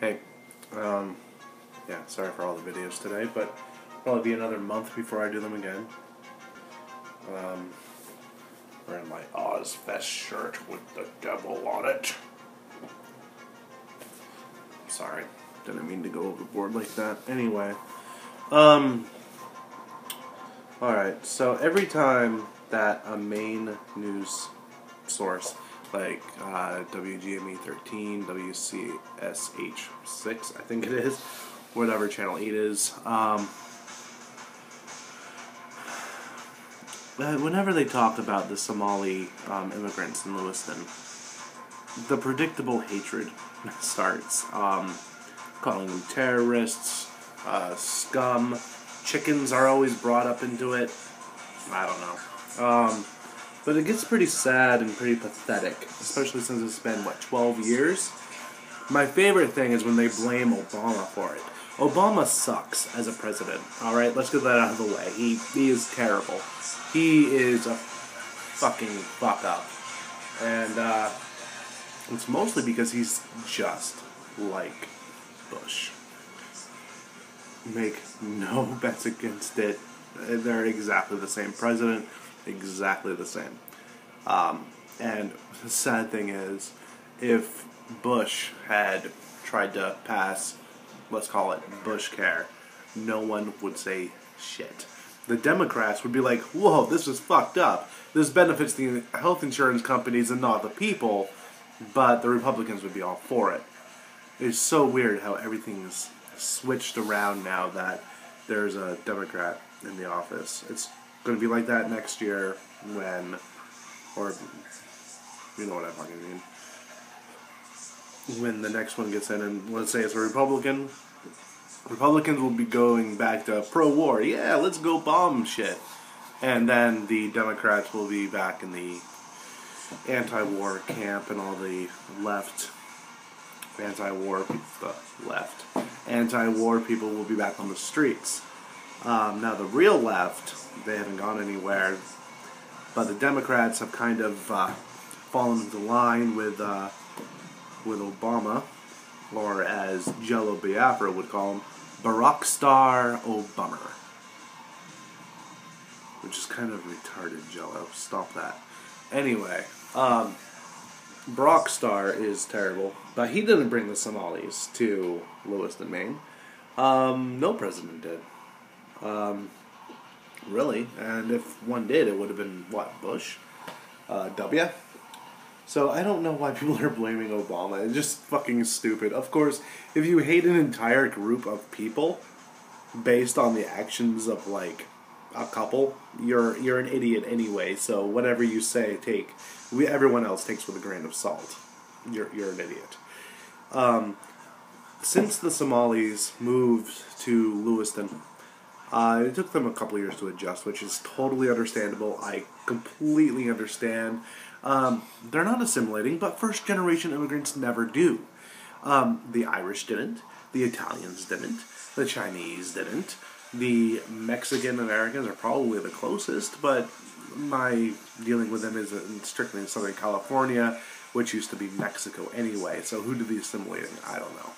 Hey, yeah, sorry for all the videos today, but probably be another month before I do them again. Wearing my Ozfest shirt with the devil on it. Sorry, didn't mean to go overboard like that. Anyway, alright, so every time that a Maine news source, like WGME 13, WCSH 6, I think it is, whatever channel 8 is, whenever they talk about the Somali immigrants in Lewiston, the predictable hatred starts. Calling them terrorists, scum, chickens are always brought up into it. I don't know. But it gets pretty sad and pretty pathetic, especially since it's been, 12 years? My favorite thing is when they blame Obama for it. Obama sucks as a president, alright? Let's get that out of the way. He is terrible. He is a fucking fuck up. And, it's mostly because he's just like Bush. Make no bets against it. They're exactly the same president. Exactly the same. And the sad thing is, if Bush had tried to pass, let's call it Bush Care, no one would say shit. The Democrats would be like, whoa, this is fucked up. This benefits the health insurance companies and not the people, but the Republicans would be all for it. It's so weird how everything's switched around now that there's a Democrat in the office. It's going to be like that next year when, or, you know what I fucking mean, when the next one gets in, and let's say it's a Republican, Republicans will be going back to pro-war, yeah, let's go bomb shit, and then the Democrats will be back in the anti-war camp, and all the left, anti-war people will be back on the streets. Now the real left, they haven't gone anywhere, but the Democrats have kind of fallen into line with Obama, or as Jello Biafra would call him, Barack Star Obama, which is kind of retarded, Jello. Stop that. Anyway, Barack Star is terrible, but he didn't bring the Somalis to Lewiston, Maine. No president did. Really, and if one did, it would have been, what, Bush? W? So I don't know why people are blaming Obama. It's just fucking stupid. Of course, if you hate an entire group of people based on the actions of, like, a couple, you're an idiot anyway, so whatever you say, everyone else takes with a grain of salt. You're an idiot. Since the Somalis moved to Lewiston, it took them a couple years to adjust, which is totally understandable. I completely understand. They're not assimilating, but first-generation immigrants never do. The Irish didn't. The Italians didn't. The Chinese didn't. The Mexican Americans are probably the closest, but my dealing with them is strictly in Southern California, which used to be Mexico anyway, so who did the assimilating? I don't know.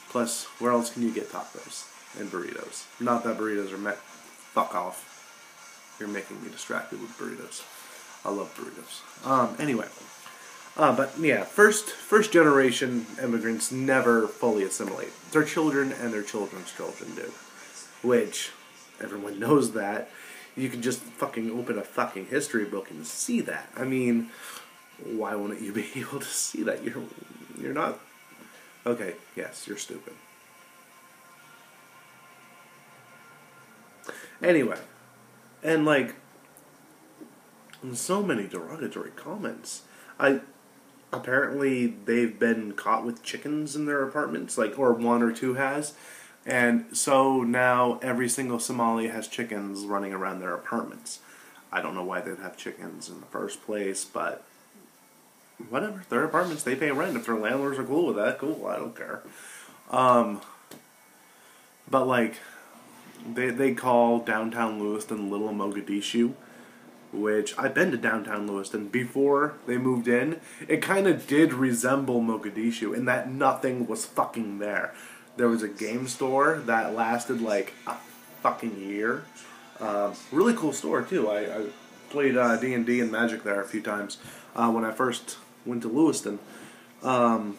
Plus, where else can you get tacos and burritos? Not that burritos are met. Fuck off. You're making me distracted with burritos. I love burritos. Anyway. But yeah, first generation immigrants never fully assimilate. Their children and their children's children do. Which, everyone knows that. You can just fucking open a fucking history book and see that. I mean, why wouldn't you be able to see that? You're not... Okay, yes, you're stupid. Anyway, and like, so many derogatory comments. Apparently they've been caught with chickens in their apartments, or one or two has, and so now every single Somali has chickens running around their apartments. I don't know why they'd have chickens in the first place, but whatever, their apartments, they pay rent. If their landlords are cool with that, cool, I don't care. But like, they call downtown Lewiston Little Mogadishu, which I've been to downtown Lewiston before they moved in. It kind of did resemble Mogadishu in that nothing was fucking there. There was a game store that lasted like a fucking year. Really cool store too. I played D&D and Magic there a few times when I first went to Lewiston. So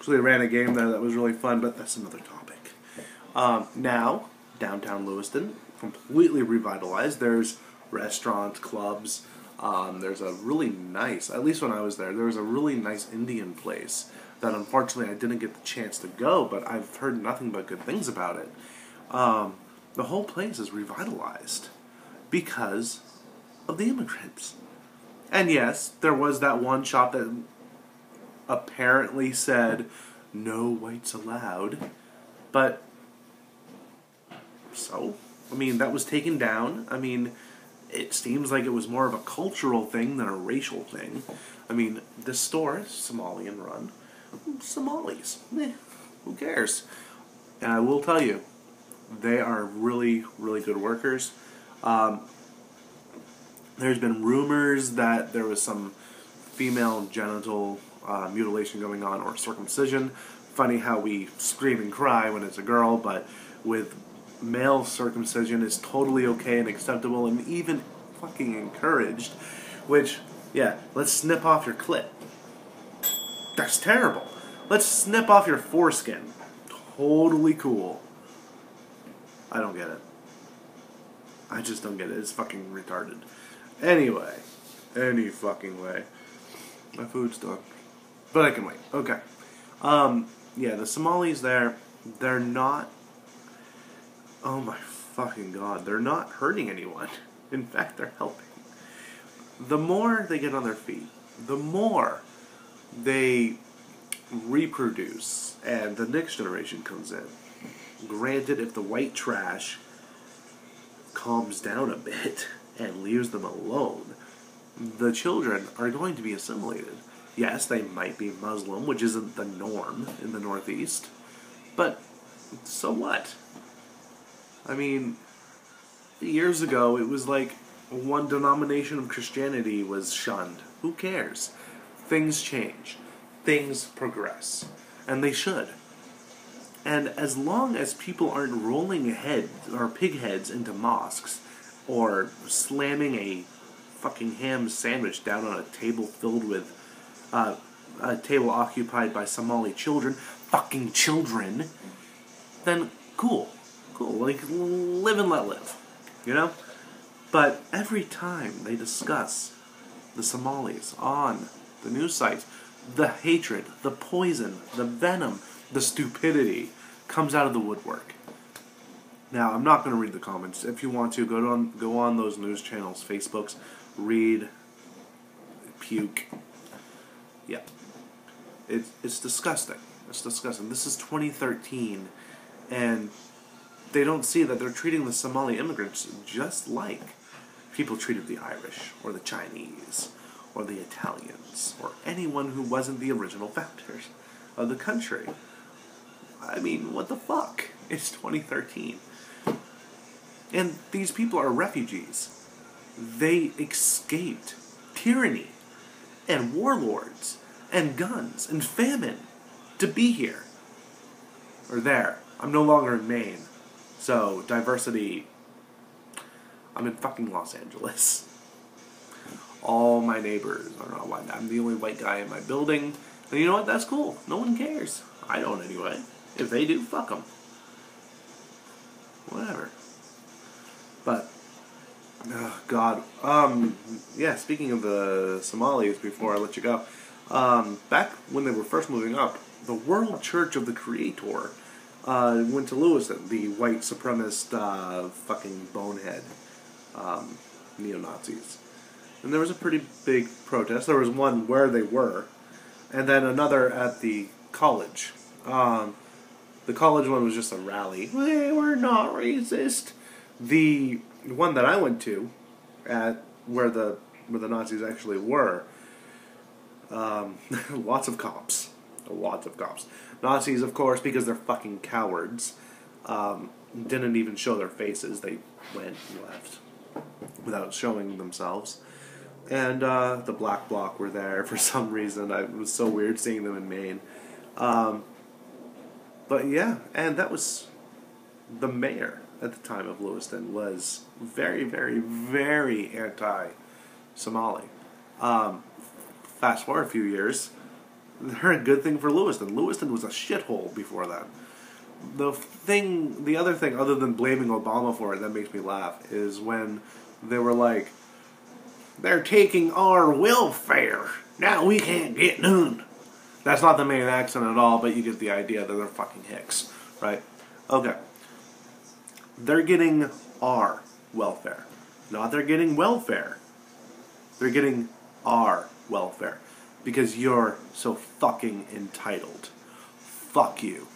they ran a game there that was really fun, but that's another topic. Now, downtown Lewiston, completely revitalized. There's restaurants, clubs. There's a really nice, at least when I was there was a really nice Indian place that unfortunately I didn't get the chance to go, but I've heard nothing but good things about it. The whole place is revitalized because of the immigrants. And yes, there was that one shop that apparently said, no whites allowed, but so, I mean, that was taken down. I mean, it seems like it was more of a cultural thing than a racial thing. I mean, this store is Somalian run. Somalis, who cares? And I will tell you, they are really, really good workers. There's been rumors that there was some female genital mutilation going on, or circumcision. Funny how we scream and cry when it's a girl, but with male circumcision is totally okay and acceptable and even fucking encouraged. Which, yeah, let's snip off your clit. That's terrible. Let's snip off your foreskin. Totally cool. I don't get it. I just don't get it. It's fucking retarded. Anyway. Any fucking way. My food's done. But I can wait. Okay. Yeah, the Somalis there, they're not... Oh my fucking god. They're not hurting anyone. In fact, they're helping. The more they get on their feet, the more they reproduce, and the next generation comes in. Granted, if the white trash calms down a bit and leaves them alone, the children are going to be assimilated. Yes, they might be Muslim, which isn't the norm in the Northeast, but so what? I mean, years ago, it was like one denomination of Christianity was shunned. Who cares? Things change. Things progress. And they should. And as long as people aren't rolling heads or pig heads into mosques, or slamming a fucking ham sandwich down on a table filled with, a table occupied by Somali children, fucking children, then cool. Cool. Like, live and let live. You know? But every time they discuss the Somalis on the news sites, the hatred, the poison, the venom, the stupidity comes out of the woodwork. Now, I'm not going to read the comments. If you want to, go on those news channels, Facebooks, read, puke. Yeah. It's disgusting. It's disgusting. This is 2013, and they don't see that they're treating the Somali immigrants just like people treated the Irish, or the Chinese, or the Italians, or anyone who wasn't the original founders of the country. I mean, what the fuck? It's 2013. And these people are refugees. They escaped tyranny, and warlords, and guns, and famine to be here. Or there. I'm no longer in Maine. So, diversity... I'm in fucking Los Angeles. All my neighbors are not white. I'm the only white guy in my building. And you know what? That's cool. No one cares. I don't anyway. If they do, fuck them. Whatever. But, oh God. Yeah, speaking of the Somalis, before I let you go, back when they were first moving up, the World Church of the Creator went to Lewiston, the white supremacist fucking bonehead neo-Nazis. And there was a pretty big protest. There was one where they were, and then another at the college. The college one was just a rally. Hey, we're not racist. The one that I went to, at where the Nazis actually were, lots of cops. Lots of cops. Nazis, of course, because they're fucking cowards, didn't even show their faces. They went and left. without showing themselves. And the Black Bloc were there for some reason. It was so weird seeing them in Maine. But yeah, and that was the mayor at the time of Lewiston was very, very, very anti-Somali. Fast forward a few years, they're a good thing for Lewiston. Lewiston was a shithole before that. The other thing, other than blaming Obama for it, that makes me laugh, is when they were like, they're taking our welfare. Now we can't get none. That's not the Maine accent at all, but you get the idea that they're fucking hicks, right? Okay. They're getting our welfare. Not they're getting welfare. They're getting our welfare. Because you're so fucking entitled. Fuck you.